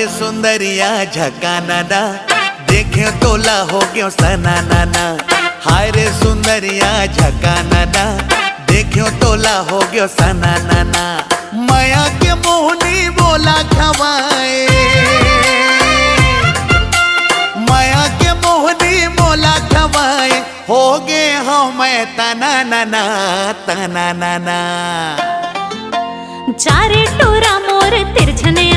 रे सुंदरिया झका नाना, देखे तोला हो गयो सना नाना। हाय रे सुंदरिया झका नाना, देखो तोला हो गयो सना नाना। माया के मोहनी बोला खवाए, माया के मोहनी बोला खवाए, हो गे हम मैं तना नाना तना नाना। चारे टोरा मोर तिरछने